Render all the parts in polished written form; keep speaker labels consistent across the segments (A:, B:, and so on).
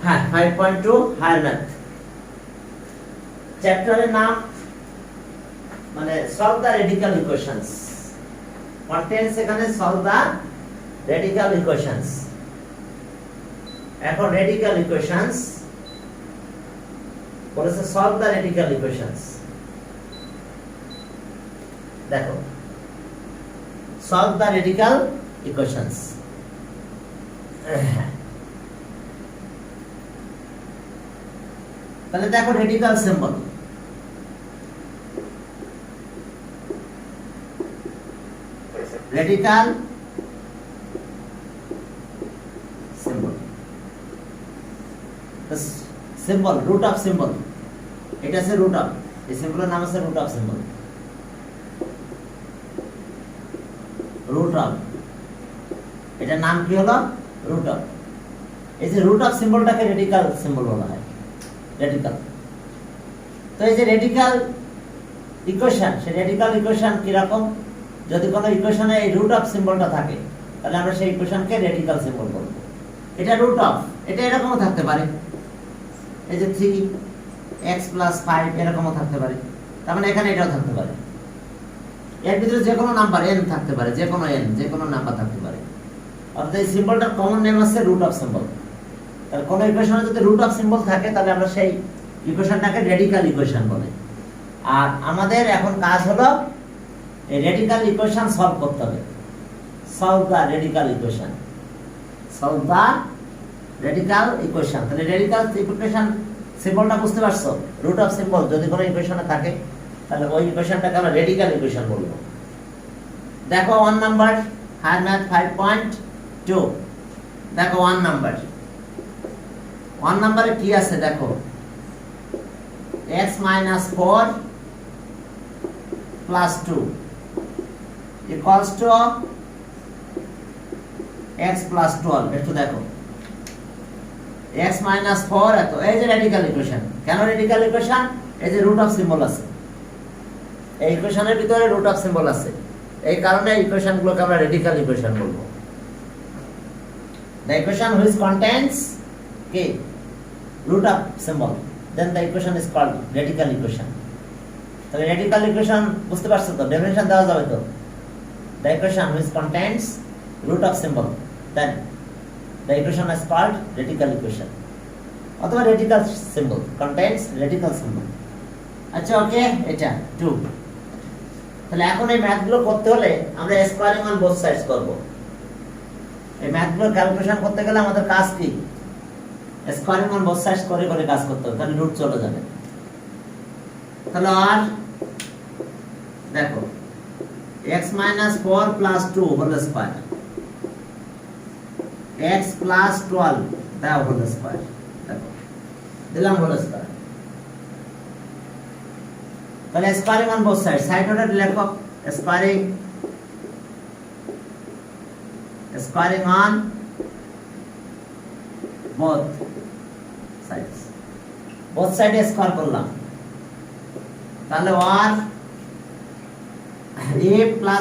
A: হ্যাঁ 5.2 higher math চ্যাপ্টারের নাম মানে solve the radical equations contents এখানে সলভ দ্য রেডিক্যাল ইকুয়েশনস এখন রেডিক্যাল ইকুয়েশনস বলেছে সলভ দ্য রেডিক্যাল ইকুয়েশনস দেখো সলভ দ্য রেডিক্যাল ইকুয়েশনস তাহলে দেখো radical symbol radical symbol symbol root of symbol এটা আছে রুট অফ এই সিম্বলের নাম আছে root of symbol root of এটার নাম কি হলো রুট অফ এই যে রুট অফ সিম্বলটাকে রেডিক্যাল সিম্বল বলা হয় রেডিক্যাল তো এই যে রেডিক্যাল ইকুয়েশন সেই রেডিক্যাল ইকুয়েশন কি রকম যদি কোনো ইকুয়েশনে এই রুট অফ সিম্বলটা থাকে তাহলে আমরা সেই ইকুয়েশনকে রেডিক্যাল সিম্বল বলবো এটা রুট অফ এটা এরকমও থাকতে পারে এই যে 3x + 5 এরকমও থাকতে পারে তার মানে এখানে এটাও থাকতে পারে এর ভিতরে যে কোনো নাম্বার n থাকতে পারে যে কোনো n যে কোনো নাম্বার থাকতে পারে অর্থাৎ এই সিম্বলটার কমন নেম আছে রুট অফ সিম্বল তাহলে কোন ইকুয়েশনে যদি রুট অফ সিম্বল থাকে তাহলে আমরা সেই ইকুয়েশনটাকে রেডিক্যাল ইকুয়েশন বলি আর আমাদের এখন কাজ হলো এই রেডিক্যাল ইকুয়েশন সলভ করতে হবে সলভ দা রেডিক্যাল ইকুয়েশন সলভ দা রেডিক্যাল ইকুয়েশন তাহলে রেডিক্যাল ইকুয়েশন সিম্বলটা বুঝতে পারছো রুট অফ সিম্বল যদি কোনো ইকুয়েশনে থাকে তাহলে ওই ইকুয়েশনটাকে আমরা রেডিক্যাল ইকুয়েশন বলবো দেখো 1 নাম্বার হায়ার ম্যাথ 5.2 দেখো 1 নাম্বার 1 নম্বরে কি আছে দেখো x - 4 + 2 equals to x + 12 একটু দেখো x - 4 এত এই যে রেডিক্যাল ইকুয়েশন কেন রেডিক্যাল ইকুয়েশন এই যে রুট অফ সিম্বল আছে এই ইকুয়েশনের ভিতরে রুট অফ সিম্বল আছে এই কারণে ইকুয়েশনগুলোকে আমরা রেডিক্যাল ইকুয়েশন বলবো the equation which contains k root of symbol then the equation is called radical equation তাহলে radical equation বুঝতে পারছো তো ডেফিনিশন দেওয়া যাবে তো the equation which contains root of symbol then the equation is called radical equation অথবা radical symbol contains radical symbol আচ্ছা ওকে এটা 2 তাহলে এখন এই ম্যাথগুলো করতে হলে আমরা স্কোয়ারিং অন বোথ সাইডস করব এই ম্যাথগুলো ক্যালকুলেশন করতে গেলে আমাদের কাজ কি স্কোয়ারিং অন বোথ সাইডস করে করে কাজ করতে হবে তাহলে রুট চলে যাবে তাহলে আর দেখো x - 4 + 2 হোল স্কয়ার x + 12 দাও হোল স্কয়ার দেখো দিলাম হোল স্কয়ার তাহলে squaring on both sides side order লেখো squaring on both sides both side square করলাম তাহলে আর a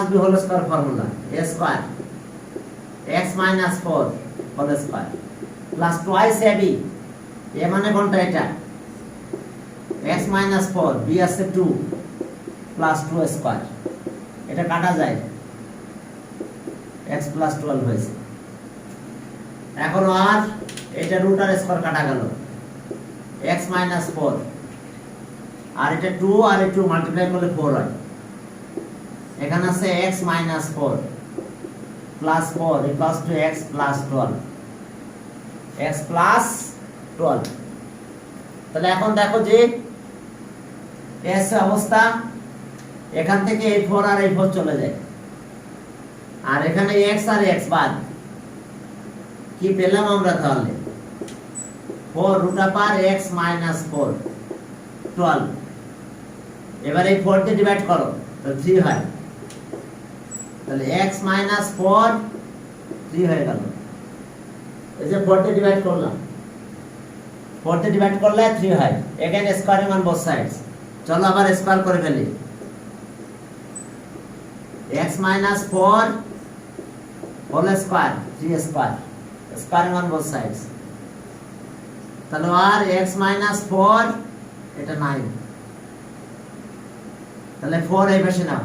A: + b whole square formula a square x - 4 whole square plus twice ab a মানে কোনটা এটা x - 4 b আছে 2 plus 2 square এটা কাটা যায় x + 12 হয়েছে এখন আর এটা রুট আর স্কয়ার কাটা গেল x - 4 আর এটা 2 আর 2 মাল্টিপ্লাই করলে 4 হয় এখানে আছে x - 4 + 4 = x + 12 x + 12 তাহলে এখন দেখো যে s অবস্থা এখান থেকে এই 4 আর এই 4 চলে যায় আর এখানে x আর x বাদ কি পেলাম আমরা তাহলে 4 √x - 4 12 এবার এই 4 কে ডিভাইড করো তো 3 হয় তাহলে x - 4 3 হয়ে গেল এই যে 4 কে ডিভাইড করলাম 4 কে ডিভাইড করলে 3 হয় again squaring on both sides চলো আবার স্কয়ার করে ফেলি x - 4 whole square 3 square squaring on both sides তাহলে আর x মাইনাস 4 এটা 9, তাহলে 4 এই পাশে নাও,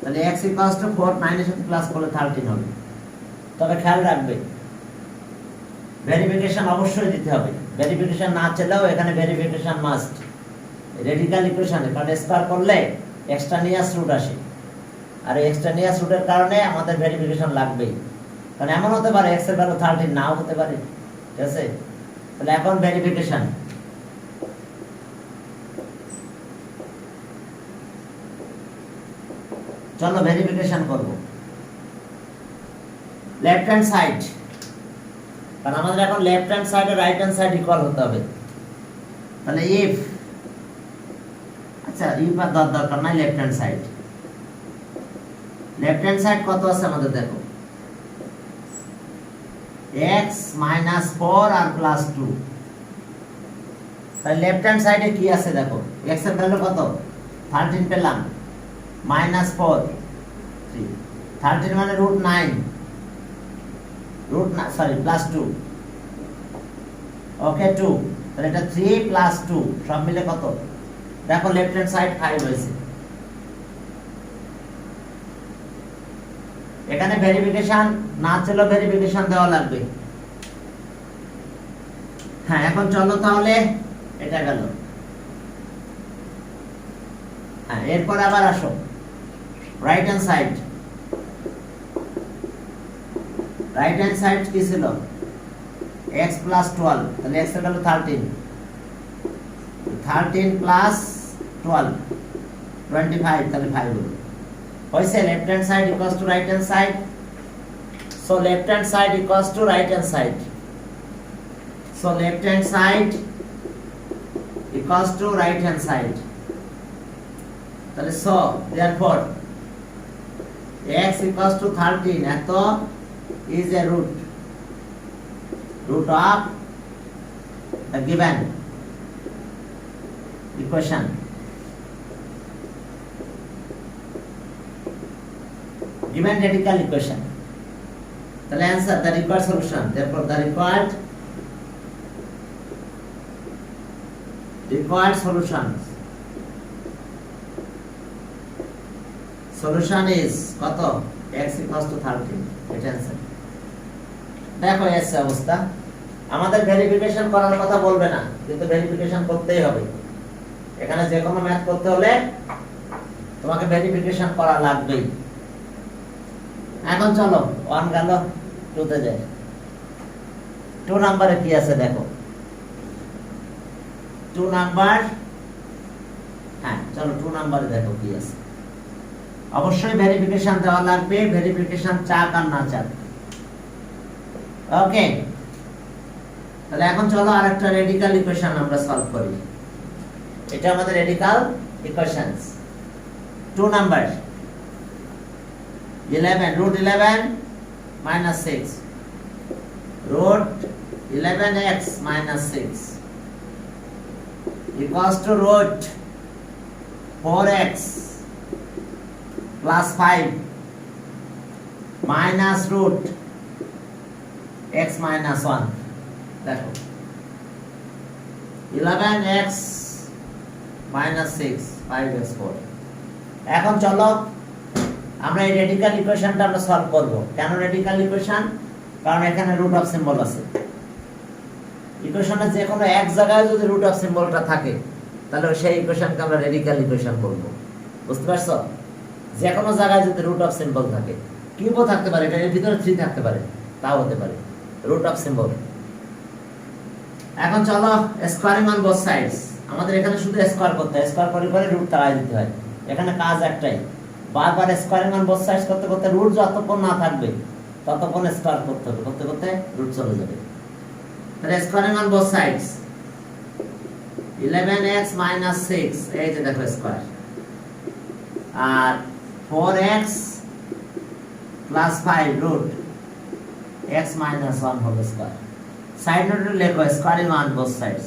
A: তাহলে x ইকুয়ালস টু 4, 9 এর সাথে প্লাস করলে 13 হবে। তবে খেয়াল রাখবে ভেরিফিকেশন অবশ্যই দিতে হবে, ভেরিফিকেশন না চলেও এখানে ভেরিফিকেশন মাস্ট রেডিক্যাল ইকুয়েশনে, কারণ স্কয়ার করলে এক্সট্রানিয়াস রুট আসে, আর এক্সট্রানিয়াস রুটের কারণে আমাদের ভেরিফিকেশন লাগবেই, কারণ এমন হতে পারে x এর ভ্যালু 13 নাও হতে পারে, ঠিক আছে? তাহলে এখন ভেরিফিকেশন, চলো ভেরিফিকেশন করব। লেফট হ্যান্ড সাইড, কারণ আমাদের এখন লেফট হ্যান্ড সাইড আর রাইট হ্যান্ড সাইড ইকুয়াল হতে হবে। তাহলে ইফ, আচ্ছা ইফ আর দরকার নাই, left hand side, left hand side কত আছে আমাদের দেখো, x মাইনাস 4 আর প্লাস 2। তাহলে লেফট হ্যান্ড সাইডে কি আছে দেখো, x এর ভ্যালু কত 13 পেলাম, মাইনাস 4 3, 13 মানে রুট 9, রুট না সরি প্লাস 2, ওকে 2, তাহলে এটা 3 প্লাস 2 সব মিলে কত দেখো, লেফট হ্যান্ড সাইড 5 হয়েছে। এখানে ভেরিফিকেশন না চলো, ভেরিফিকেশন দেওয়া লাগবে। হ্যাঁ এখন চলো তাহলে এটা গেল। হ্যাঁ এরপর আবার আসো right hand side, right hand side কি ছিল x প্লাস 12, তাহলে x এর ভ্যালু 13, 13 প্লাস 12 25, তাহলে 5 হলো। হয়েছে left hand side equals to right hand side, so left hand side equals to right hand side, so left hand side equals to right hand side. তাহলে so therefore x equals to 13, এত is a root of the given equation, given radical equation. The answer, the required solution, therefore the required solution is কত x equals to 13, এটা answer. দেখো এসে অবস্থা, আমাদের verification করার কথা বলবে না, কিন্তু ভেরিফিকেশন করতেই হবে। এখানে যে কোনো ম্যাথ করতে হলে তোমাকে ভেরিফিকেশন করা লাগবেই। এখন চলো 1 গেল, 2 তে যাই। 2 নম্বরে কি আছে দেখো, 2 নাম্বার, হ্যাঁ চলো 2 নম্বরে দেখো কি আছে। অবশ্যই ভেরিফিকেশন দেওয়া লাগবে, ভেরিফিকেশন চাক আর না চাক, ওকে? তাহলে এখন চলো আরেকটা রেডিক্যাল ইকুয়েশন আমরা সলভ করি। এটা আমাদের radical equations. 2 number 11 root 11 minus 6, root 11x minus 6 equals to root 4x plus 5 minus root x minus 1। দেখো 11x minus 6 5x4। এখন চলো আমরা এই রেডিক্যাল ইকুয়েশনটা আমরা সলভ করব। কেন রেডিক্যাল ইকুয়েশন? কারণ এখানে রুট অফ সিম্বল আছে। ইকুয়েশনে যে কোনো এক জায়গায় যদি রুট অফ সিম্বলটা থাকে তাহলে সেই ইকুয়েশনকে আমরা রেডিক্যাল ইকুয়েশন বলবো। বুঝতে পারছো? যে কোনো জায়গায় যদি রুট অফ সিম্বল থাকে, কিউবও থাকতে পারে, এর ভিতরে 3 থাকতে পারে, তাও হতে পারে রুট অফ সিম্বল। এখন চলো স্কোয়ারিং অন বোথ সাইডস। আমাদের এখানে শুধু স্কোয়ার করতে হয়, স্কোয়ার করে করে রুট তাড়াই দিতে হয়। এখানে কাজ একটাই, বারবার স্কোয়ারিং অন বোথ সাইডস করতে করতে রুট যতক্ষণ না থাকবে ততক্ষণ স্কোয়ার করতে হবে, করতে করতে রুট চলে যাবে। তাহলে squaring on both sides 11x minus 6, এই যে দেখো স্কোয়ার, আর 4x plus 5 root x minus 1 whole square। Side নোটে লেখো squaring on both sides,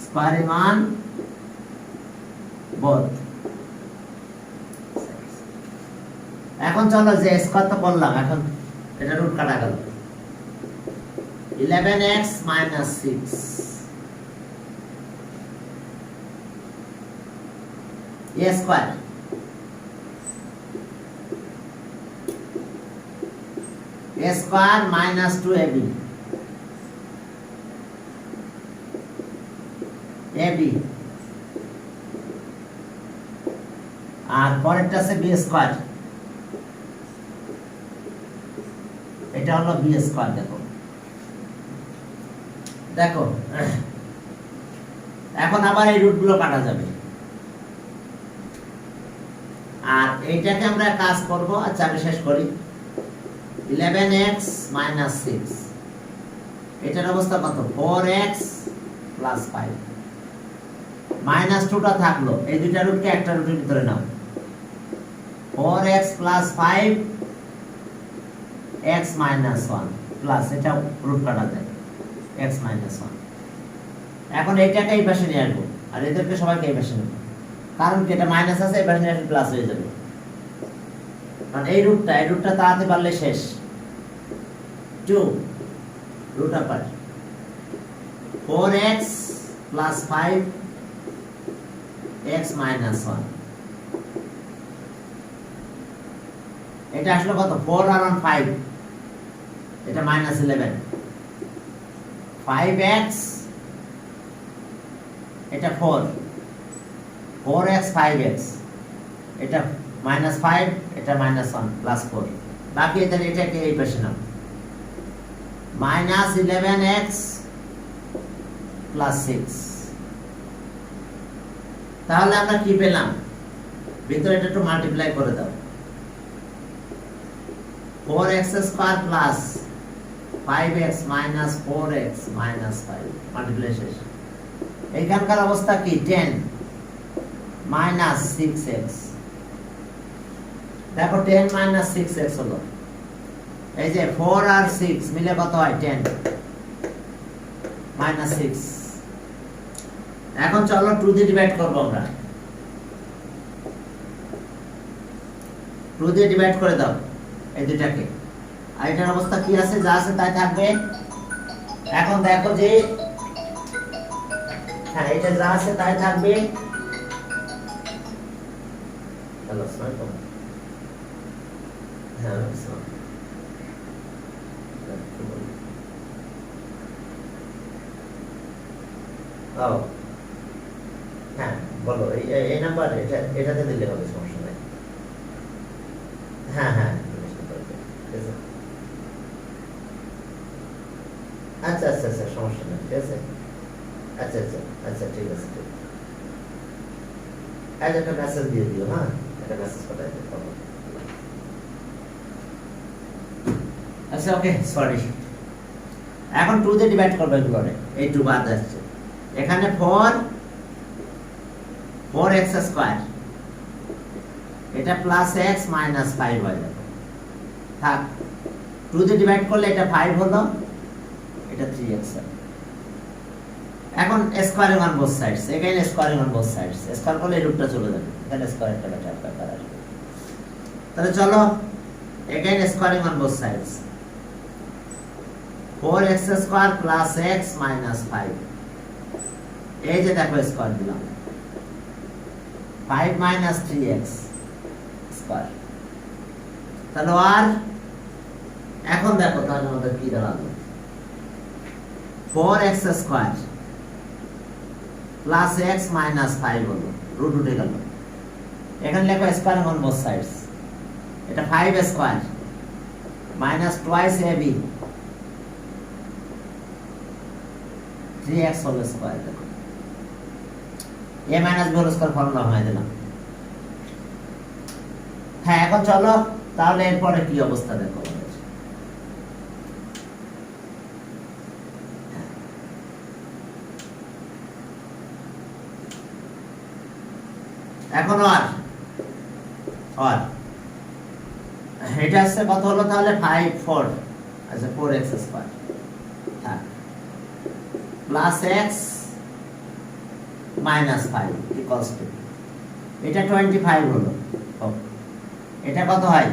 A: squaring on both. এখন চলো যে স্কোয়ার তো করলাম, এখন এটা রুট কাটা গেল। 11x minus 6 a square minus 2ab আর পরেরটা আছে বি স্কয়ার, এটা হলো বি স্কয়ার। দেখো দেখো এখন আবার এই রুটগুলো কাটা যাবে, আর এইটাকে আমরা কাজ করব। আচ্ছা আমি শেষ করি। 11x minus 6 এটার অবস্থা কত? 4x plus 5 মাইনাস 2টা থাকলো, এই দুইটা রুটকে একটা রুটের ভিতরে নাও। 4x plus 5 x minus 1 plus, এটা রুট কাটা যায় x minus 1। এখন এইটাকে এই পাশে নিয়ে আসবো, আর এদেরকে সবাইকে এই পাশে নেব, কারণ কি এটা মাইনাস আছে, এই পাশে নিয়ে আসলে প্লাস হয়ে যাবে। কারণ এই রুটটা তাড়াতে পারলে শেষ। 2 root apart 4x plus 5 x minus 1 এটা আসলে কত? 4 আর 1 5, এটা minus 11 5x এটা 4 4x 5x এটা minus 5 এটা minus 1 plus 4 বাকি এটাকে এই পাশে নাও। minus 11x plus 6 তাহলে আমরা কি পেলাম? ভিতরে এটা একটু মাল্টিপ্লাই করে দাও। 4x square plus 5x minus 4x minus 5 multiply শেষ। এইখানকার অবস্থা কি? 10 minus 6x। দেখো 10 minus 6x হলো, এই যে 4 আর 6 মিলে কত হয়? 10 minus 6। এখন চলো 2 দিয়ে ডিভাইড করব আমরা। 2 দিয়ে ডিভাইড করে দাও এই দুটাকে, আর এটার অবস্থা কি আছে? যা আছে তাই থাকবে। এখন দেখো যে হ্যাঁ, এটা যা আছে তাই থাকবে। হ্যালো স্যার, হ্যাঁ স্যার, ও হ্যাঁ বলো, এই নাম্বার এটাতে দিলে হবে, সমস্যা নাই। হ্যাঁ হ্যাঁ আচ্ছা আচ্ছা আচ্ছা, সমস্যা নেই, ঠিক আছে। আচ্ছা আচ্ছা আচ্ছা, ঠিক আছে, ঠিক আছে। একটা মেসেজ দিয়ে দিও। হ্যাঁ, একটা মেসেজ পাঠাই দিও। আচ্ছা ওকে, সরি। এখন 2 দিয়ে ডিভাইড করবে এগুলোরে, এই 2 বাদ আসছে। এখানে 4x স্কয়ার এটা প্লাস x মাইনাস 5 হয়ে যাবে। থাক, 2 দিয়ে ডিভাইড করলে এটা 5 হলো, এটা 3x। এখন squaring on both sides, again squaring on both sides. Square করলে এই রুটটা চলে যাবে, তাহলে স্কয়ারটা বেটার ব্যাপার আসবে। তাহলে চলো again squaring on both sides. 4x square plus x minus 5, এই যে দেখো স্কয়ার দিলাম, 5 মাইনাস 3x স্কয়ার। তাহলে আর এখন দেখো তাহলে আমাদের কি দাঁড়ালো? 4x square plus x minus 5 হলো, রুট উঠে গেল। এখানে লেখো স্কয়ারিং অন বোথ সাইডস। এটা 5 square minus twice ab 3x whole square. দেখো a minus b whole square formula হয়ে দিলাম। হ্যাঁ, এখন চলো তাহলে এরপরে কি অবস্থা দেখো। এখন আর এটা আসছে কত হলো তাহলে? 5 4, আচ্ছা 4x square plus x minus 5 equals to, এটা 25 হলো। এটা কত হয়?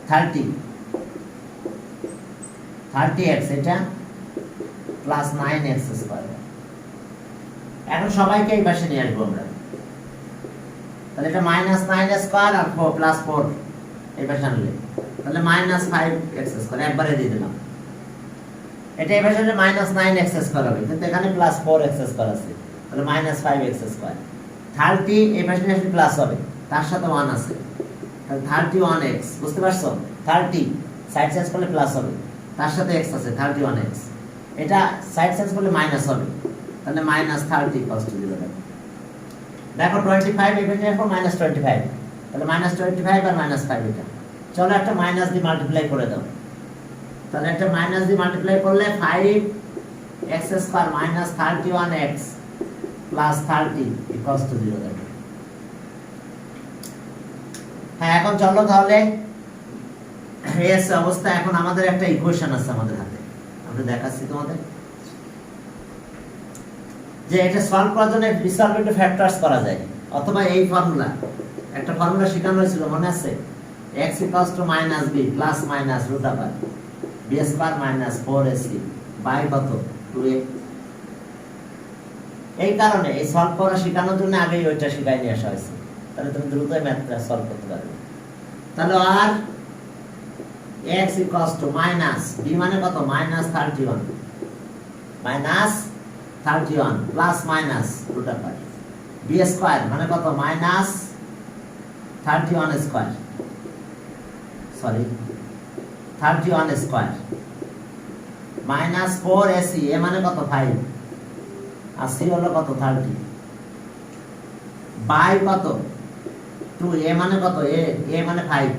A: 30 30x এটা প্লাস 9x স্কয়ার। এখন সবাইকে এই পাশে নিয়ে আসবো আমরা, তাহলে এটা মাইনাস 9 স্কয়ার আর প্লাস 4 এই পাশে আনলে তাহলে মাইনাস 5x স্কয়ার একবারে দিয়ে দিলাম। এটা এই পাশে মাইনাস 9x স্কয়ার হবে, কিন্তু এখানে প্লাস 4x স্কয়ার আছে, তাহলে মাইনাস 5x স্কয়ার। 30 এই পাশে আসলে প্লাস হবে, তার সাথে 1 আছে, তাহলে 31x, বুঝতে পারছো? 30 সাইড চেঞ্জ করলে প্লাস হবে, তার সাথে x আছে 31x, এটা সাইড চেঞ্জ করলে মাইনাস হবে, তাহলে মাইনাস 30 ইকুয়ালস টু 0 হবে। দেখো 25 এখানে দেখো মাইনাস 25, তাহলে মাইনাস 25 আর মাইনাস 5 এটা। চলো একটা মাইনাস দিয়ে মাল্টিপ্লাই করে দাও, তাহলে একটা মাইনাস দিয়ে মাল্টিপ্লাই করলে 5x square minus 31x plus 30 equals to 0 হবে। হ্যাঁ, এখন চলো তাহলে এস অবস্থা। এখন আমাদের একটা ইকুয়েশন আছে আমাদের হাতে, আমরা দেখাচ্ছি তোমাদের যে এটা সলভ করার জন্য ডিসঅলভেন্ট ফ্যাক্টরস করা যায়, অথবা এই ফর্মুলা, একটা ফর্মুলা শেখানো হয়েছিল মনে আছে, x - b plus minus √ b square minus 4ac by কত 2a। এই কারণে এই সলভ করা শেখানোর জন্য আগেই ওইটা শেখাই নিয়ে আসা হয়েছে, তাহলে তুমি দ্রুত ম্যাথটা সলভ করতে পারবে। তাহলে আর x মাইনাস b মানে কত minus 31 minus 31 plus minus √ b square মানে কত minus 31 square, sorry 31 square minus 4ac এ মানে কত 5 আর c হলো কত 30 বাই কত 2 এ মানে কত এ মানে 5,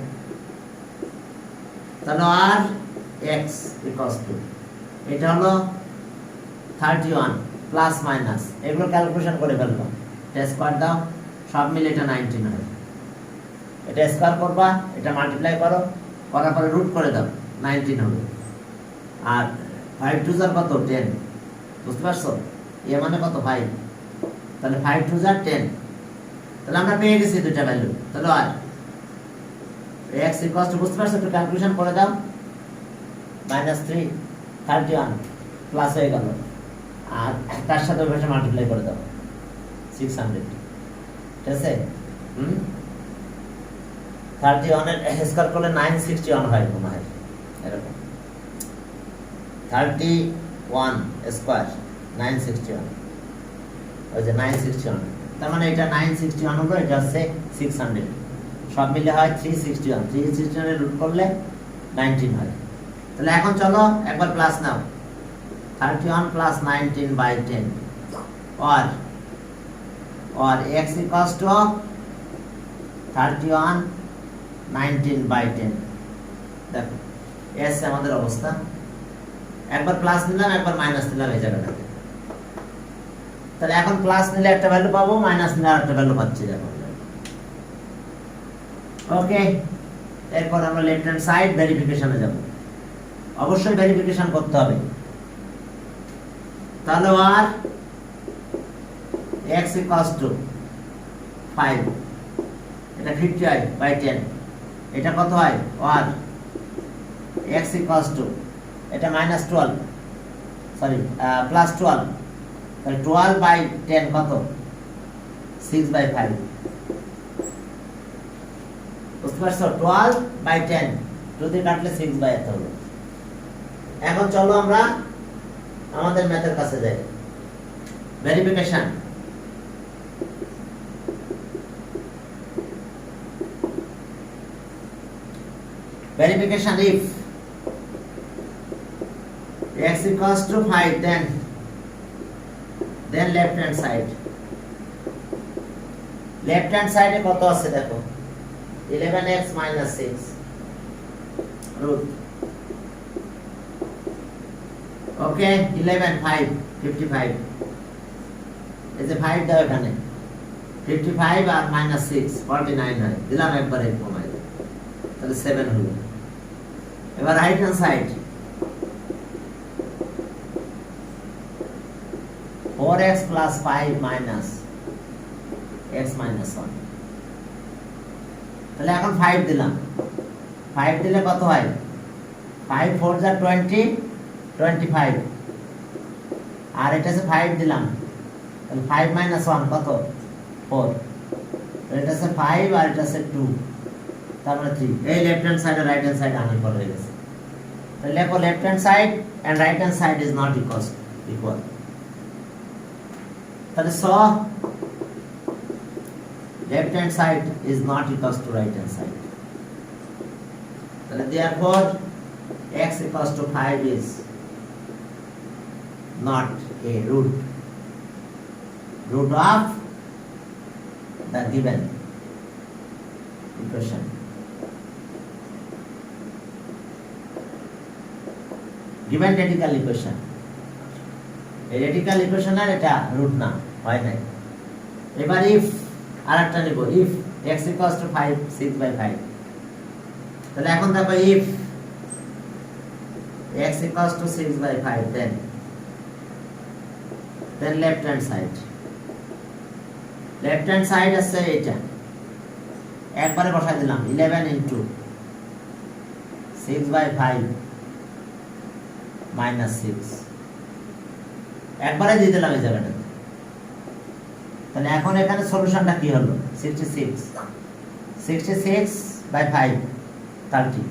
A: তাহলে আর x ইকুয়ালস টু এটা হলো 31 প্লাস মাইনাস, এগুলো ক্যালকুলেশন করে ফেলবো, এটা স্কয়ার দাও, সব মিলে এটা 19 হবে। এটা স্কয়ার করবা, এটা মাল্টিপ্লাই করো, করার পরে রুট করে দাও, 19 হবে। আর 5 2 যার কত 10, বুঝতে পারছো? এ মানে কত 5, তাহলে 5 2 যার 10, তাহলে আমরা পেয়ে গেছি দুটো ভ্যালু। তাহলে আর x ইকুয়ালস টু, বুঝতে পারছো? একটু ক্যালকুলেশন করে দাও, -3 31 প্লাস হয়ে গেল, আর তার সাথে ওই ভাষা মাল্টিপ্লাই করে দাও 600, ঠিক আছে? 31 এর স্কয়ার করলে 961 হয় মনে হয় এরকম, 31 স্কয়ার 961, ওই যে 961, তার মানে এটা 961 হলো, এটা হচ্ছে 600, সব মিলে হয় 361, 361 এর রুট করলে 19 হয়। তাহলে এখন চলো একবার প্লাস নাও, 31 plus 19 by 10 or x equals to 31 19 by 10। দেখো এস আমাদের অবস্থা, একবার প্লাস নিলাম একবার মাইনাস নিলাম এই জায়গাটাতে, তাহলে এখন প্লাস নিলে একটা ভ্যালু পাবো, মাইনাস নিলে আরেকটা ভ্যালু পাচ্ছি। দেখো ওকে, এরপর আমরা লেফট হ্যান্ড সাইড ভেরিফিকেশনে যাব, অবশ্যই ভেরিফিকেশন করতে হবে। তাহলে আর x equals to 5, এটা 50 বাই 10, এটা কত হয় আর x equals to এটা -12, সরি প্লাস 12, তাহলে 12 বাই 10 কত 6 বাই 5, বুঝতে পারছো? 12 বাই 10 যদি কাটলে 6 বাই এত হলো। এখন চলো আমরা আমাদের ম্যাথের কাছে যাই, verification. Verification if x equals to 5, then left hand side, left hand side এ কত আছে দেখো 11x minus 6 root, ওকে 11 5 55, এই যে 5 দাও এখানে, 55 আর minus 6 49 হয়, দিলাম একবারে কমাই, তাহলে 7 হলো। এবার right hand side 4x plus 5 minus x minus 1, তাহলে এখন 5 দিলাম, 5 দিলে কত হয় 5 4 যা 20 25 আর এটা আছে 5 দিলাম তাহলে 5 মাইনাস 1 কত 4 এটা আছে 5 আর এটা আছে 2 তারপরে 3 এই লেফট হ্যান্ড সাইড আর রাইট হ্যান্ড সাইড আনইকুয়াল হয়ে গেছে তাহলে লেখো left hand side and right hand side is not equal তাহলে so left hand side is not equals to right hand side. Therefore, x equals to 5 is not a root of the given equation. Given radical equation. A radical equation আর এটা root না হয় নাই এবার if আরেকটা নিব if x equals to 5 6/5 তাহলে এখন দেখো if x equals to 6/5 then left hand side আছে এটা একবারে বসাই দিলাম 11 into 6/5 minus 6 একবারে দিয়ে দিলাম এই জায়গাটা তাহলে এখন এখানে সলিউশনটা কি হলো 66/5 30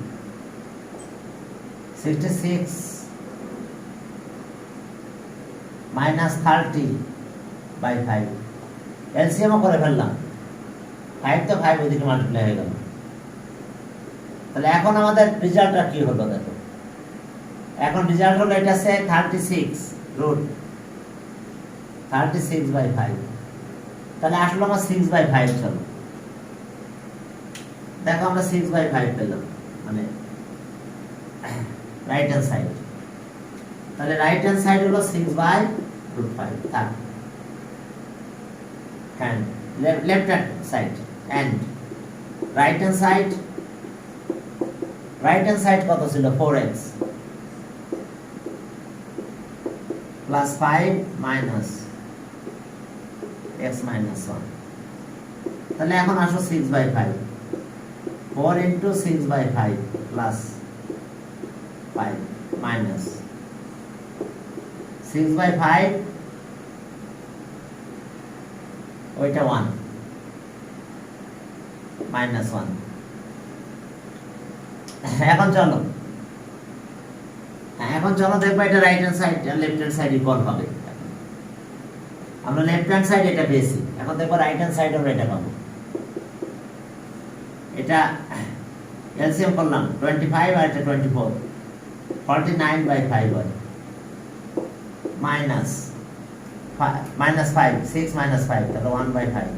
A: 66 minus 30/5 এলসিএম করে ফেললাম 5 তো 5 ওইদিকে মাল্টিপ্লাই হয়ে গেল তাহলে এখন আমাদের রেজাল্টটা কি হলো দেখো এখন রেজাল্ট হলো এটা আছে 36 রুট 36/5 তাহলে আসলে আমরা 6/5 চলো দেখো আমরা 6/5 পেলাম মানে রাইট হ্যান্ড সাইড তাহলে রাইট হ্যান্ড সাইড হলো 6/5 থাক and left hand side and right hand side কত ছিল 4x plus 5 minus x minus 1 তাহলে এখন আসো 6/5 4 into 6/5 plus 5 minus 6/5 ওইটা 1 minus 1 এখন চলো দেখবো এটা রাইট হ্যান্ড সাইড আর লেফট হ্যান্ড সাইড ইকুয়াল হবে আমরা লেফট হ্যান্ড সাইড এটা পেয়েছি এখন দেখবো রাইট হ্যান্ড সাইড আমরা এটা পাবো এটা এলসিএম করলাম 25 আর এটা 24 49/5 হয় minus 5 6 minus 5 তাহলে 1/5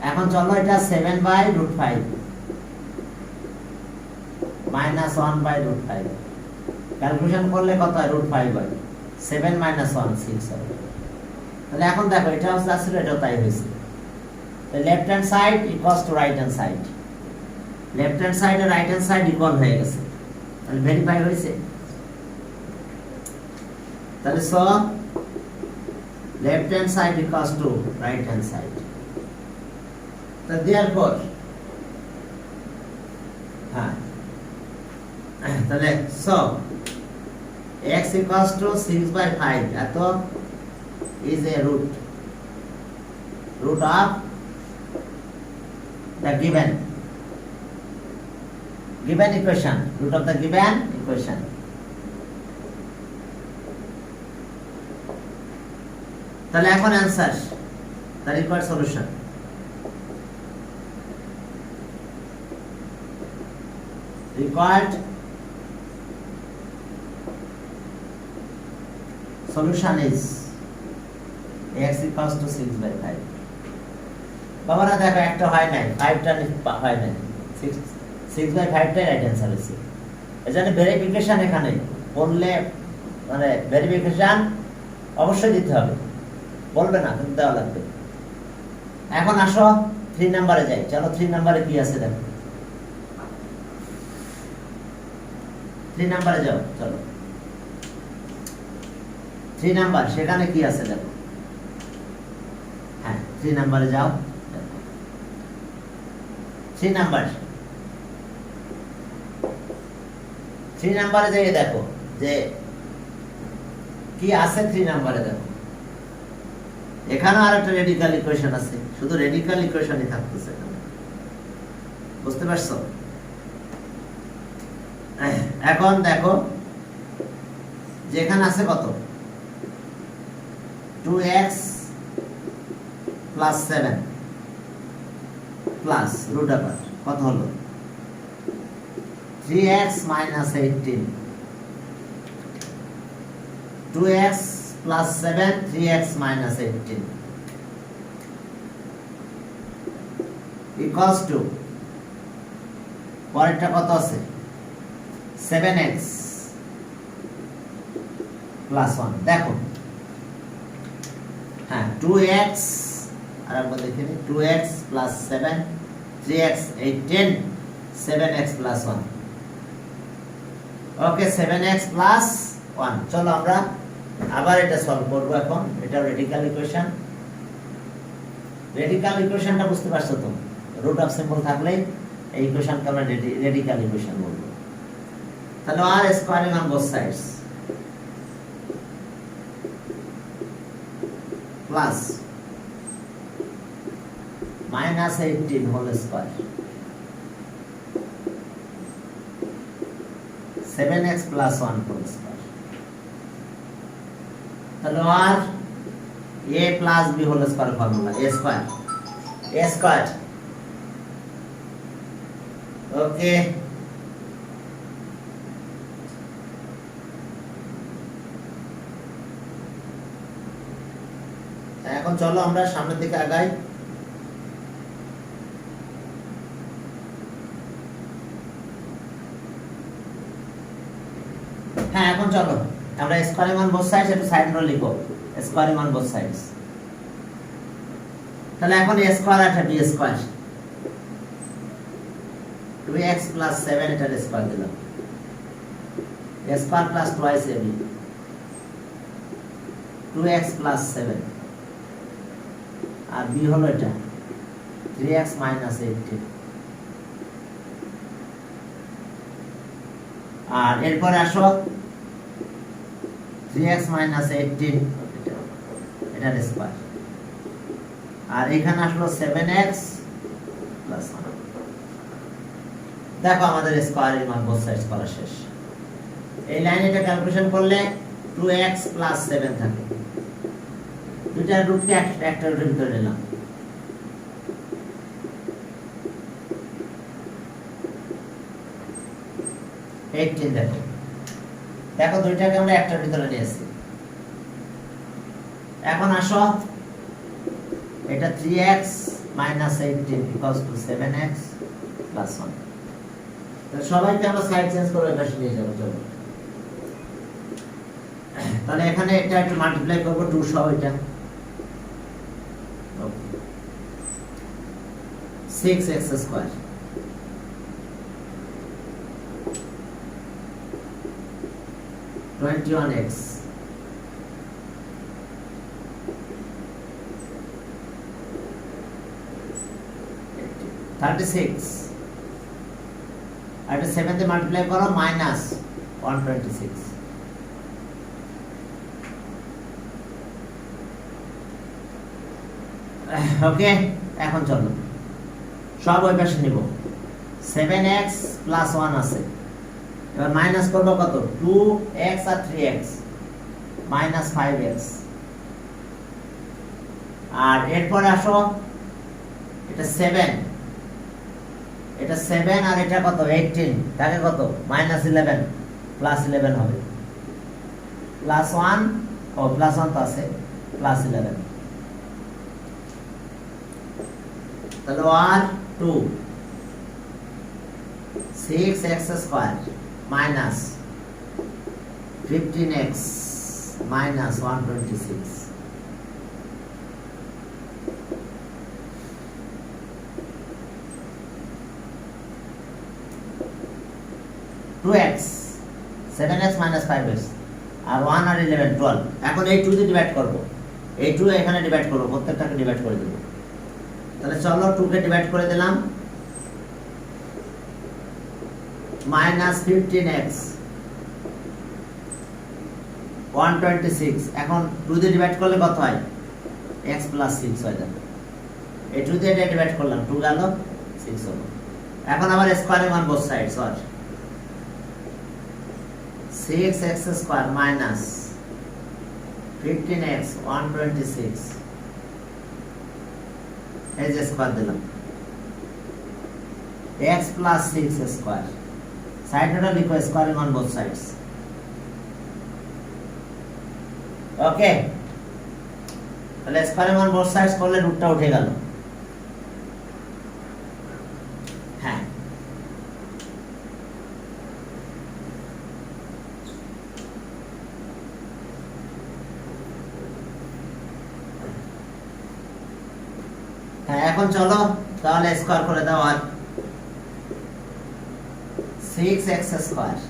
A: এখন চলো এটা 7/5 minus 1/5 ক্যালকুলেশন করলে কত হয় √5 হয় 7 minus 1 6 হয় তাহলে এখন দেখো এটা হচ্ছে আসলে এটা তাই হয়েছে the left hand side equals to right hand side left hand side R right hand side equal হয়ে গেছে তাহলে ভেরিফাই হয়েছে তাহলে so left hand side equals to right hand side তো therefore হ্যাঁ তাহলে সো x equals to 6/5 এত is a root of the given equation root of the given equation তাহলে এখন answer the required solution required solution is x equals to 6/5 বাবারা দেখো একটা হয় নাই 5টা হয় নাই 6/5টাই রাইট অ্যানসার হয়েছে এজন্য ভেরিফিকেশন এখানে বললে মানে ভেরিফিকেশন অবশ্যই দিতে হবে বলবে না কিন্তু দেওয়া লাগবে এখন আসো 3 নম্বরে যাই চলো 3 নম্বরে কি আছে দেখো 3 নম্বরে যাও চলো 3 নাম্বার সেখানে কি আছে দেখো হ্যাঁ 3 নম্বরে যাও 3 নাম্বার 3 নম্বরে যে দেখো যে কি আছে 3 নম্বরে দেখো এখানে আর একটা রেডিক্যাল ইকুয়েশন আছে শুধু রেডিক্যাল ইকুয়েশনই থাকতেছে এখানে বুঝতে পারছো এখন দেখো যেখানে আছে কত 2x + 7 প্লাস রুট ওভার কত হলো 3x - 18 2x + 7 3x - 18 equals to পরেরটা কত আছে 7x + 1 দেখো হ্যাঁ 2x আর আমরা দেখি 2x + 7 3x 18 7x + 1 ওকে 7x + 1 চলো আমরা আবার এটা সলভ করব এখন এটা রেডিক্যাল ইকুয়েশনটা বুঝতে পারছো তো রুট অফ সিম্বল থাকলে এই ইকুয়েশনকে আমরা রেডিক্যাল ইকুয়েশন বলবো তাহলে r squaring on both sides plus -18 whole square 7x + 1 whole square তাহলে আর a + b whole square formula a square okay এখন চলো আমরা সামনের দিকে আগাই হ্যাঁ এখন চলো আমরা স্কয়ারিং অন বোথ সাইডস একটু সাইড নোট লিখো স্কয়ারিং অন বোথ সাইডস তাহলে এখন a স্কয়ার আর b স্কয়ার 2x + 7 এটার স্কয়ার দিলাম a square + twice ab 2x + 7 আর b হলো এটা 3x - 18 আর এরপর আসো 3x - 18 এটার স্কয়ার আর এখানে আসলো 7x + 1 দেখো আমাদের স্কয়ারিং অন বোথ সাইডস করা শেষ এই লাইনে এটা ক্যালকুলেশন করলে 2x + 7 থাকে দুইটার রুটকে একটা রুটের ভিতরে নিলাম দেখো দুইটাকে আমরা একটার ভিতরে নিয়েছি এখন আসো এটা 3x - 18 = 7x + 1 তাহলে সবাইকে আমরা সাইড চেঞ্জ করে এপাশে নিয়ে যাব চলো তাহলে এখানে এটা একটু মাল্টিপ্লাই করব 2 সহ এটা 6x² 21x 36 আর 7 তে মাল্টিপ্লাই করো -126 ওকে এখন চলো সব ওই পাশে নিব 7x + 1 আছে এবার মাইনাস করব কত 2x আর 3x -5x আর এরপর আসো এটা 7 আর এটা কত 18 তাকে কত -11 +11 হবে +1 ও +1 তো আছে +11 তাহলে আর 2 6x² -15x -126 2x 7x -5x আর 1 আর 11 12 এখন এই 2 দিয়ে ডিভাইড করব এই 2 এখানে ডিভাইড করব প্রত্যেকটাকে ডিভাইড করে দেব তাহলে চলো 2 কে ডিভাইড করে দিলাম মাইনাস 15x 126 এখন 2 দিয়ে ডিভাইড করলে কত হয় x প্লাস 6 হয় যাবে এই 2 দিয়ে ডিভাইড করলাম 2 গেল 6 হলো এখন আবার স্কয়ারিং অন বোথ সাইডস আর 6x স্কয়ার মাইনাস 15x 126 এই যে স্কয়ার দিলাম x plus 6 square side note লিখো squaring on both sides ওকে তাহলে squaring on both sides করলে রুটটা উঠে গেল হ্যাঁ হ্যাঁ এখন চলো তাহলে স্কয়ার করে দাও আর 6x square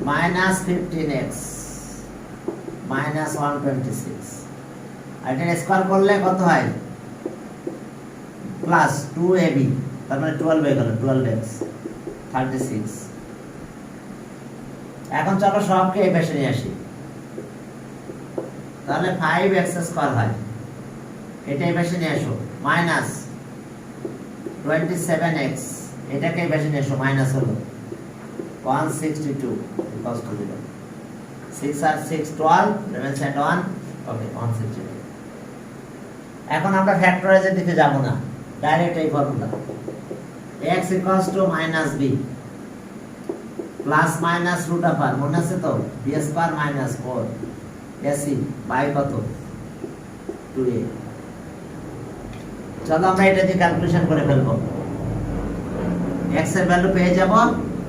A: minus 15x minus 126 আর এটা স্কয়ার করলে কত হয় প্লাস 2ab তার মানে 12 হয়ে গেল 12x 36 এখন চলো সবকে এই পাশে নিয়ে আসি তাহলে 5x স্কয়ার হয় এটা এই পাশে নিয়ে আসো মাইনাস 27x এটাকে এই পাশে নিয়ে আসো মাইনাস হলো 162 ইকুয়ালস টু 0 6 আর 6 12 11 set 1 ওকে 162 এখন আমরা ফ্যাক্টরাইজের দিকে যাব না ডাইরেক্ট এই formula x equals to minus b plus minus root of r মনে আছে তো b square minus 4 ac by কত 2a চলো আমরা এটা দিয়ে ক্যালকুলেশন করে ফেলবো x এর ভ্যালু পেয়ে যাব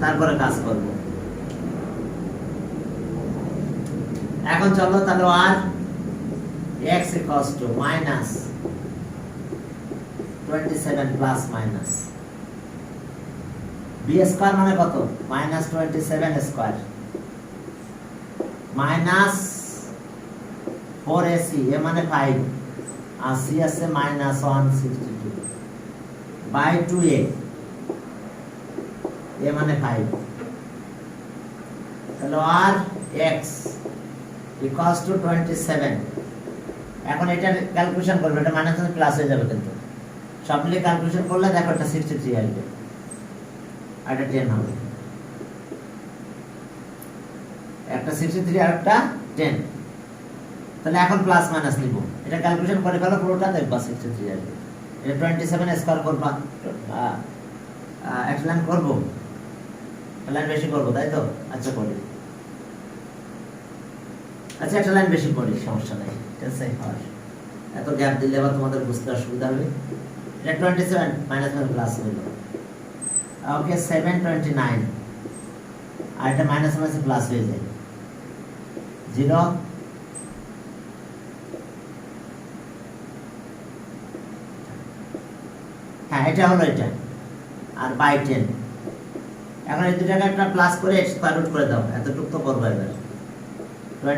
A: তারপরে কাজ করব এখন চলো তাহলে আর x minus 27 plus minus b square মানে কত মাইনাস 27 স্কয়ার মাইনাস 4ac এ মানে 5 আর c আছে মাইনাস 162 বাই 2a এ মানে 5 তাহলে আর x ইকুয়ালস টু 27 এখন এটা ক্যালকুলেশন করবে এটা মাইনাস থেকে প্লাস হয়ে যাবে কিন্তু সব মিলে ক্যালকুলেশন করলে দেখো এটা 63 আসবে আর এটা 10 হবে একটা 63 আর একটা 10 তাহলে এখন প্লাস মাইনাস নিব এটা ক্যালকুলেশন করে ফেলো পুরোটা দেখবা 63 আসবে এটা 27 স্কয়ার করবা একটা লাইন করব লাইন বেশি করব তাই তো আচ্ছা করি আচ্ছা একটা লাইন বেশি করি সমস্যা নাই টেনশন হয় এত গ্যাপ দিলে আবার তোমাদের বুঝতে অসুবিধা হবে এটা 27 মাইনাস মানে প্লাস হলো ওকে 729 আর এটা মাইনাস মানে প্লাস হয়ে যায় 0 হ্যাঁ এটা হলো এটা আর বাই 10 এখন এই দুটাকে একটা প্লাস করে স্কয়ার রুট করে দাও এতটুকু তো করবে এবার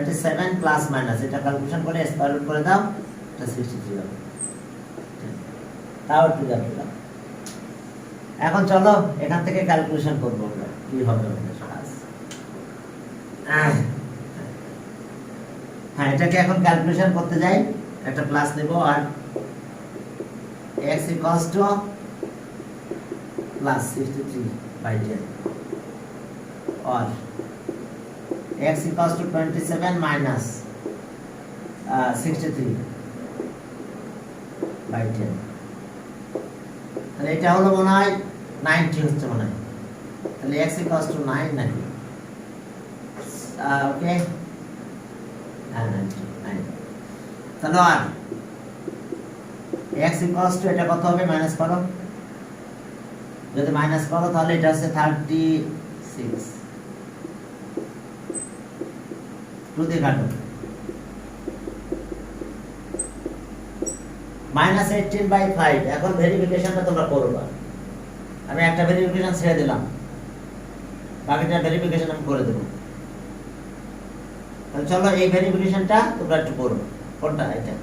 A: 27 প্লাস মাইনাস এটা ক্যালকুলেশন করে স্কয়ার রুট করে দাও এটা 63 হবে তাও একটু দেখো এখন চলো এখান থেকে ক্যালকুলেশন করব আমরা কি হবে আমাদের কাজ হ্যাঁ এটাকে এখন ক্যালকুলেশন করতে যাই একটা প্লাস নেব আর x equals to plus 63 by 10 or x equals to 27 minus 63 by 10 তাহলে এটা হলো মনে হয় 90 হচ্ছে মনে হয় তাহলে x equals to 9 নাকি ওকে হ্যাঁ 9 তাহলে আর x equals to এটা কত হবে মাইনাস করো যদি মাইনাস করো তাহলে এটা হচ্ছে 36 টু দিয়ে কাটো মাইনাস 18 বাই 5 এখন ভেরিফিকেশনটা তোমরা করবা আমি একটা ভেরিফিকেশন ছেড়ে দিলাম বাকিটা ভেরিফিকেশন আমি করে দেব তাহলে চলো এই ভেরিফিকেশনটা তোমরা একটু করো কোনটা এটা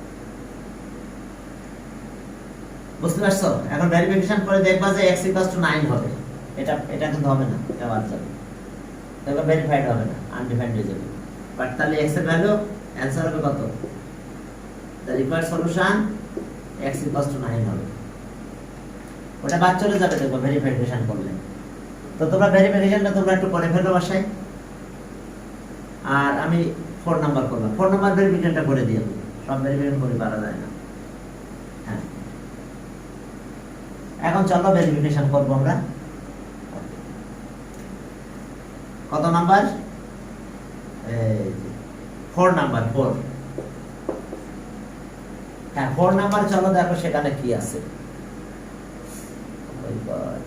A: বুঝতে পারছো এখন ভেরিফিকেশন করে দেখবা যে x = 9 হবে এটা কিন্তু হবে না, এটা বাদ যাবে, তাহলে ভেরিফাইড হবে না, আনডিফাইন্ড হয়ে যাবে। বাট তাহলে x এর ভ্যালু অ্যানসার হবে কত? দ্য রিকোয়ার্ড সলিউশন x = 9 হবে। ওটা বাদ চলে যাবে দেখো ভেরিফিকেশন করলে। তো তোমরা ভেরিফিকেশনটা তোমরা একটু করে ফেলো বাসায়। আর আমি 4 নাম্বার করলাম, 4 নাম্বার ভেরিফিকেশনটা করে দিও, সব ভেরিফিকেশন করে পারা যায় না। হ্যাঁ, এখন চলো ভেরিফিকেশন করব আমরা। কত নাম্বার? 4 নাম্বার, 4। হ্যাঁ 4 নাম্বার, চলো দেখো সেখানে কি আছে। Oh my God.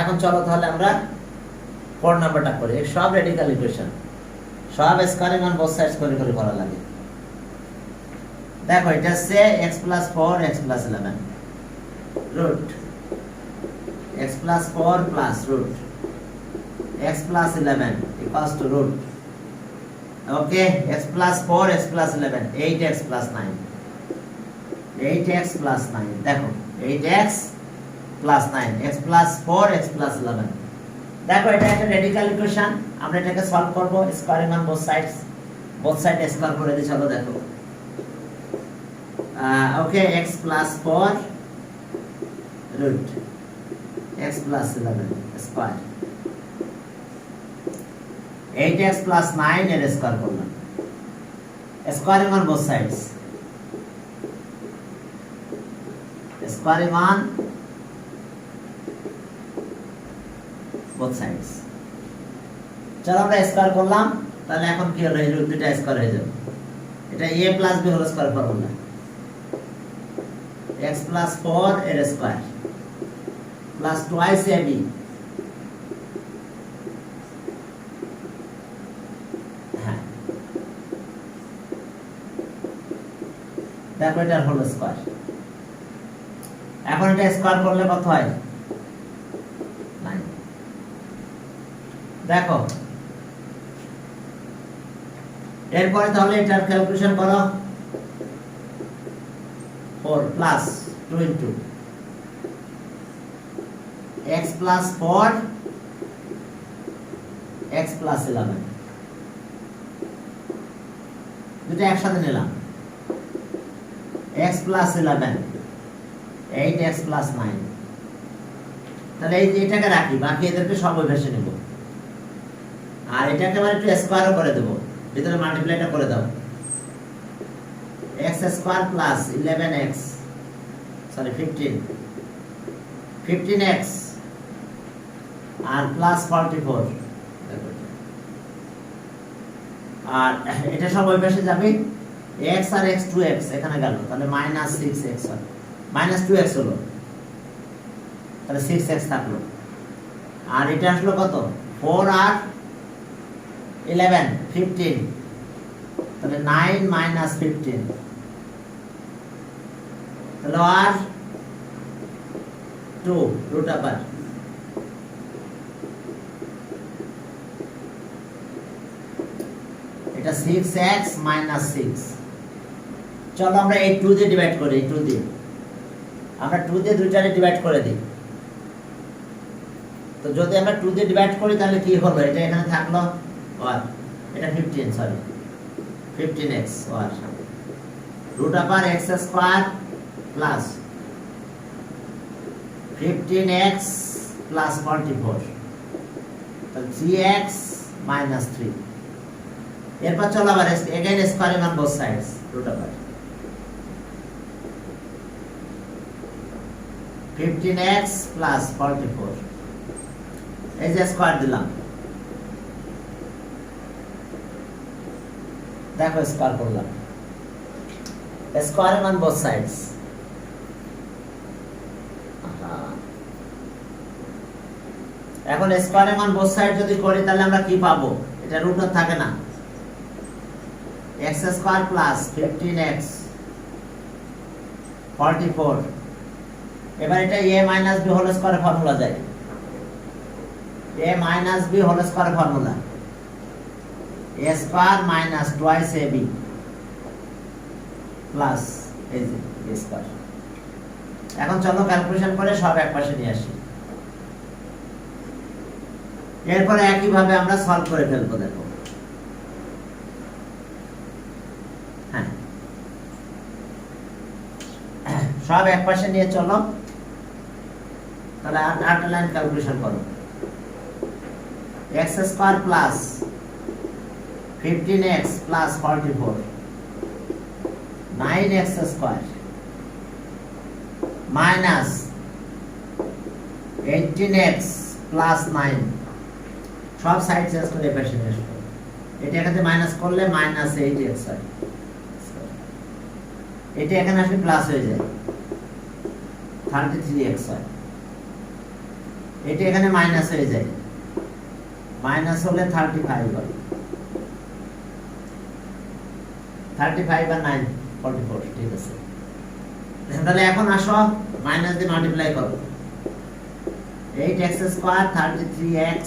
A: এখন চলো তাহলে আমরা 4 নাম্বারটা করি। সব রেডিক্যাল ইকুয়েশন, সব স্কয়ারিং অন বোথ সাইডস করে করে করা লাগে। দেখো এটা হচ্ছে x + 4 x + 11 root x + 4 plus root x + 11 equals to root, okay, x + 4 x + 11 8x + 9, 8x + 9, দেখো 8x + 9 x + 4 x + 11। দেখো এটা একটা রেডিক্যাল ইকুয়েশন, আমরা এটাকে সলভ করব squaring on both sides, both side square করে দিই। চলো দেখো, okay, x + 4 root x + 11 square, 8x + 9 এর স্কয়ার করলাম, squaring on both sides, squaring on both sides। চলো আমরা স্কয়ার করলাম, তাহলে এখন কি হলো, এই রুট দুটো স্কয়ার হয়ে যাবে। এটা a + b whole square formula, x + 4 এর স্কয়ার প্লাস টুয়াইস ab, হ্যাঁ দেখো এটা হোল স্কয়ার। এখন এটা স্কয়ার করলে কত হয়? দেখো এরপরে তাহলে এটার ক্যালকুলেশন করো, 4 প্লাস 2 ইনটু x + 4 x + 11, দুটো একসাথে নিলাম, x + 11 8x + 9। তাহলে এই এটাকে রাখি, বাকি এদেরকে সব ওই ভেসে নেব, আর এটাকে মানে একটু স্কয়ারও করে দেব, ভিতরে মাল্টিপ্লাইটা করে দাও, x² + 11x, সরি 15x আর প্লাস 44, আর এটা সব ওই পাশে যাবে, x আর x 2x এখানে গেল, তাহলে -6x হয়, -2x হলো, তাহলে 6x থাকলো, আর এটা আসলো কত 4 আর 11 15, তাহলে 9 - 15, তাহলে আর 2 রুট আবার, এটা 6x - 6। চলো আমরা এই 2 দিয়ে ডিভাইড করি, এই 2 দিয়ে আমরা 2 দিয়ে দুইটারে ডিভাইড করে দিই। তো যদি আমরা 2 দিয়ে ডিভাইড করি তাহলে কি হলো, এটা এখানে থাকলো আর এটা 15, সরি 15x আর রুট আবার x² প্লাস 15x প্লাস 44, তাহলে 3x - 3। এরপর চলো আবার again squaring on both sides, root আবার 15x plus 44 এই যে স্কয়ার দিলাম, দেখো স্কয়ার করলাম, স্কয়ার অন বোথ সাইডস। এখন স্কয়ারিং অন বোথ সাইড যদি করি তাহলে আমরা কি পাবো? এটা রুট থাকে না, x স্কয়ার প্লাস 15x 44। এবার এটা a minus b whole square formula যায়, a minus b whole square formula a square minus twice ab plus এই যে a স্কয়ার। এখন চলো ক্যালকুলেশন করে সব একপাশে নিয়ে আসি, এরপরে একই ভাবে আমরা সলভ করে ফেলবো। দেখো হ্যাঁ, সব একপাশে নিয়ে চলো, তাহলে আটটা লাইন ক্যালকুলেশন করো। x square plus 15x plus 44 9x square minus 18x plus 9 সব সাইড চেঞ্জ করে এপাশে নিয়ে আসবো। এটা এখানে মাইনাস করলে মাইনাস 8x হয়, এটা এখানে আসলে প্লাস হয়ে যায় 33x হয়, এটা এখানে মাইনাস হয়ে যায়, মাইনাস হলে 35 হয়, 35 আর 9 44। ঠিক আছে, তাহলে এখন আসো মাইনাস দিয়ে মাল্টিপ্লাই করো। 8x square 33x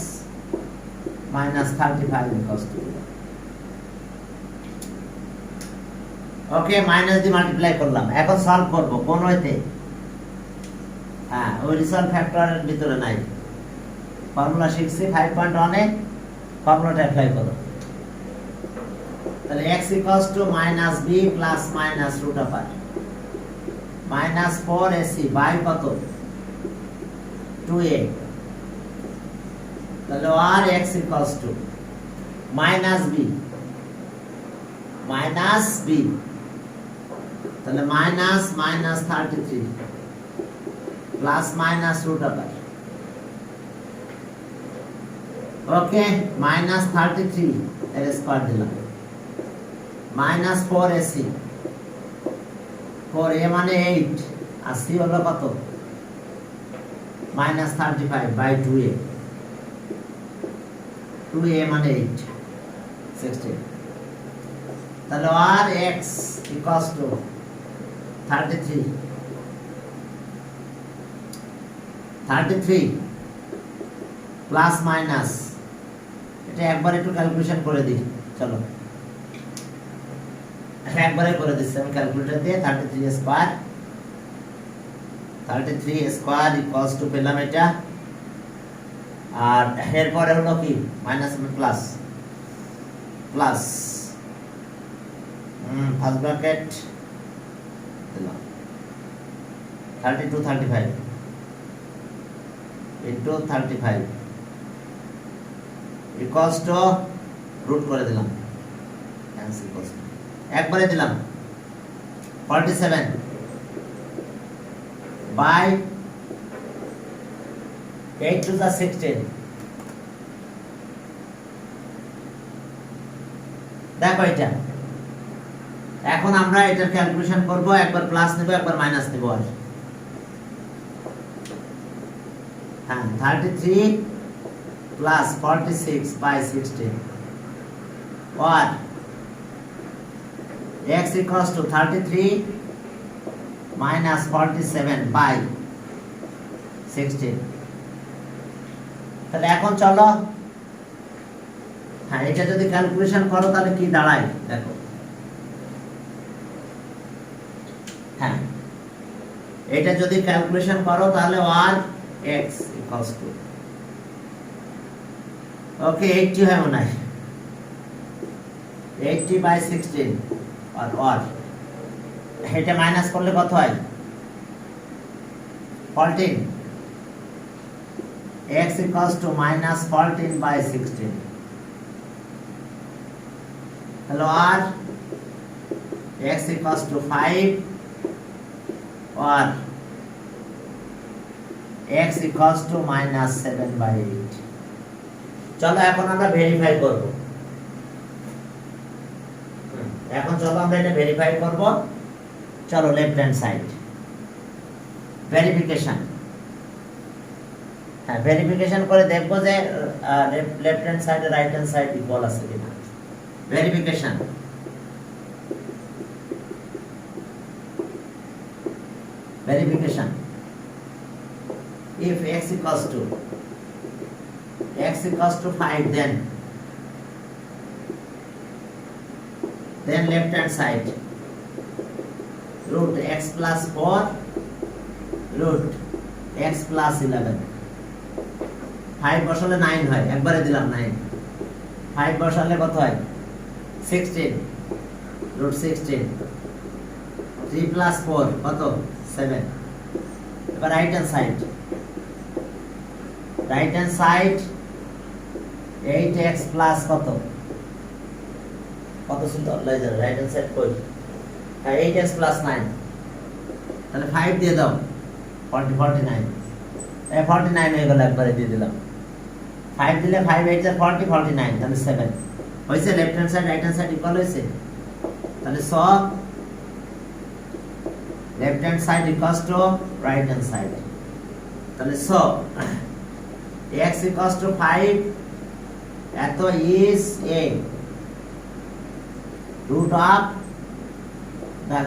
A: minus 35 equals to okay, minus দিয়ে মাল্টিপ্লাই করলাম। এখন সলভ করব কোন হইতে? হ্যাঁ, অরিজিনাল ফ্যাক্টরের ভিতরে নাই, ফর্মুলা শিখছি 5.1 এ, ফর্মুলাটা অ্যাপ্লাই করো। তাহলে x equals to minus b plus minus root of r minus 4ac by কত? 2a। তাহলে আর x equals to minus b তাহলে minus 33 plus minus root of r okay, minus 33 এর স্কয়ার দিলাম minus 4ac 4a মানে 8 আর c হলো কত? minus 35 by 2a 2a মানে 8 16। তাহলে আর x equals to 33 plus minus, এটা একবার একটু ক্যালকুলেশন করে দিই। চলো একবারে করে দিচ্ছি আমি ক্যালকুলেটর দিয়ে। 33 স্কয়ার ইকুয়ালস টু পেলাম এটা, আর এরপরে হলো কি minus plus plus first bracket দিলাম 35 ইনটু 35 ইকুয়ালস টু রুট করে দিলাম, অ্যান্সার ইকুয়ালস টু একবারে দিলাম 47 বাই 8 to the 16। দেখো এটা এখন আমরা এটার ক্যালকুলেশন করব, একবার প্লাস নেব একবার মাইনাস নেব। আর হ্যাঁ 33 plus 46 by 16 or x equals to 33 minus 47 by 16। তাহলে এখন চলো, হ্যাঁ এটা যদি ক্যালকুলেশন করো তাহলে কি দাঁড়ায় দেখো। হ্যাঁ এটা যদি ক্যালকুলেশন করো তাহলে আর x equals to ওকে 80 হয় মনে হয়, 80 by 16 আর এটা মাইনাস করলে কত হয়? 14। x equals to minus 14 by 16। hello r x equals to 5 or x equals to minus 7/8 চলো এখন আমরা ভেরিফাই করব এখন চলো আমরা এটা ভেরিফাই করব চলো লেফট হ্যান্ড সাইড ভেরিফিকেশন হ্যাঁ ভেরিফিকেশন করে দেখব যে লেফট হ্যান্ড সাইড আর রাইট হ্যান্ড সাইড ইকুয়াল আছে কিনা verification verification if x equals to 5 then left hand side root x plus 4 root x plus 11 5 বসালে 9 হয় একবারে দিলাম 9 5 বসালে কত হয় 16 root 16 3 plus 4 কত 7 এবার right hand side 8x plus কত ছিল রাইট হ্যান্ড সাইড কই 8x প্লাস 9 তাহলে 5 দিয়ে দাও 49 হয়ে গেল একবারে দিয়ে দিলাম 5 দিলে 5 8 এর 49 তাহলে 7 হইছে left hand side right hand side equal হইছে তাহলে সব left hand side equals to right hand side তাহলে so x equals to 5 এত is a root of the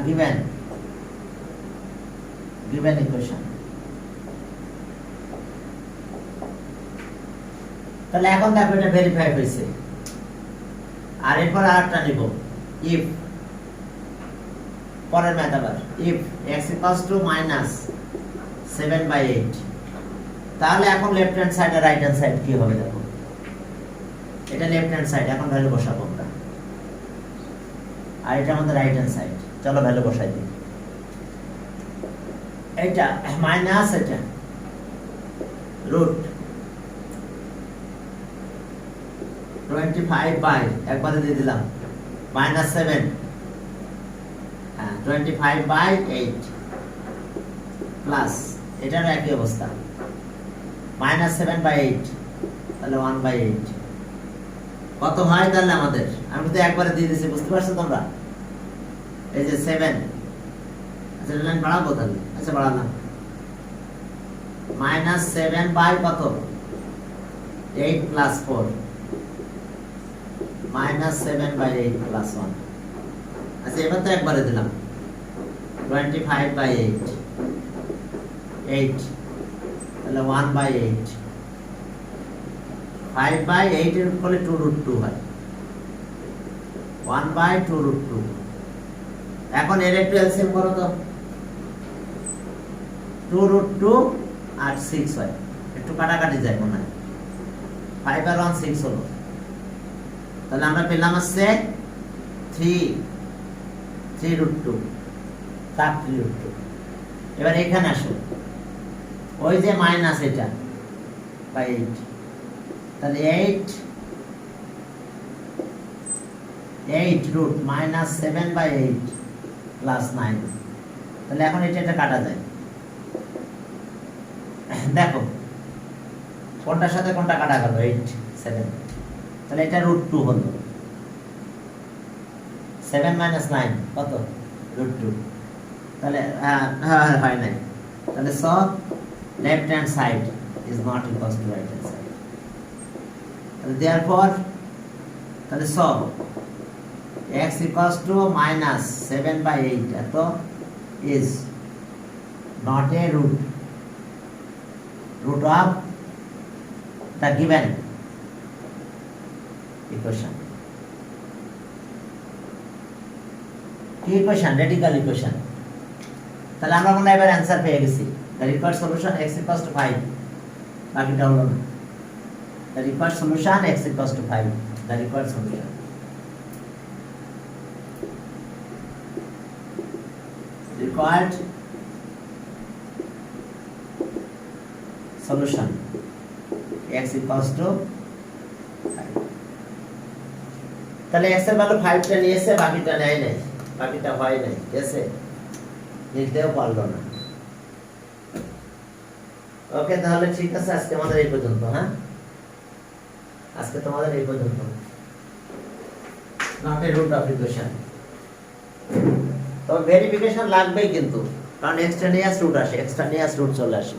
A: given equation তাহলে এখন দেখো এটা ভেরিফাই হয়েছে আর এরপর আরেকটা নিব if পরের ম্যাথ আবার if x equals to minus 7/8 তাহলে এখন লেফট হ্যান্ড সাইড আর রাইট হ্যান্ড সাইড কি হবে দেখো এটা লেফট হ্যান্ড সাইড এখন ভ্যালু বসাবো আমরা আর এটা আমাদের রাইট হ্যান্ড সাইড চলো ভ্যালু বসাই দিই এটা মাইনাস এটা রুট 25 বাই একবারে দিয়ে দিলাম minus 7 25/8 প্লাস এটার একই অবস্থা -7/8 তাহলে 1/8 কত হয় তাহলে আমাদের আমি তো একবারে দিয়ে দিয়েছি বুঝতে পারছো তোমরা এই যে 7 আচ্ছা লাইন বাড়াবো তাহলে আচ্ছা বাড়ালাম -7 বাই কত 8 প্লাস 4 -7/8 প্লাস 1 আচ্ছা এবার তো একবারে দিলাম 25/8 8 তাহলে 1/8 5/8 এর ফলে 2√2 হয় 1/2√2 এখন এর একটু এলসিএম করো তো 2√2 আর 6 হয় একটু কাটাকাটি যায় মনে হয় 5 আর 1 6 হলো তাহলে আমরা পেলাম হচ্ছে 3√2 তার 3√2 এবার এখানে আসো ওই যে মাইনাস এটা বাই 8 তাহলে 8 রুট -7/8 প্লাস 9 তাহলে এখন এটা কাটা যায় দেখো কোনটার সাথে কোনটা কাটা গেল 8 7 তাহলে এটা √2 হলো 7 - 9 কত √2 তাহলে হয় নাই তাহলে so left hand side is not equal to right hand side therefore তাহলে so x equals to -7/8 এত is not a root of the given equation কি ইকুয়েশন রেডিক্যাল ইকুয়েশন তাহলে আমরা মনে এবার आंसर পেয়ে গেছি the required solution x equals to 5 বাকিটা হলো না the required solution x equals to 5 the required solution required solution x equals to 5 তাহলে x এর ভ্যালু 5 টা নিয়েছে বাকিটা নেয় নাই বাকিটা হয় নাই ঠিক আছে নিতেও পারলো না ওকে, তাহলে ঠিক আছে, আজকে আমাদের এই পর্যন্ত। হ্যাঁ, আজকে তোমাদের এই পর্যন্ত। নট এ রুট অ্যাপ্লিকেশন, তবে ভেরিফিকেশন লাগবেই কিন্তু, কারণ এক্সট্রানিয়াস রুট আসে, এক্সট্রানিয়াস রুট চলে আসে।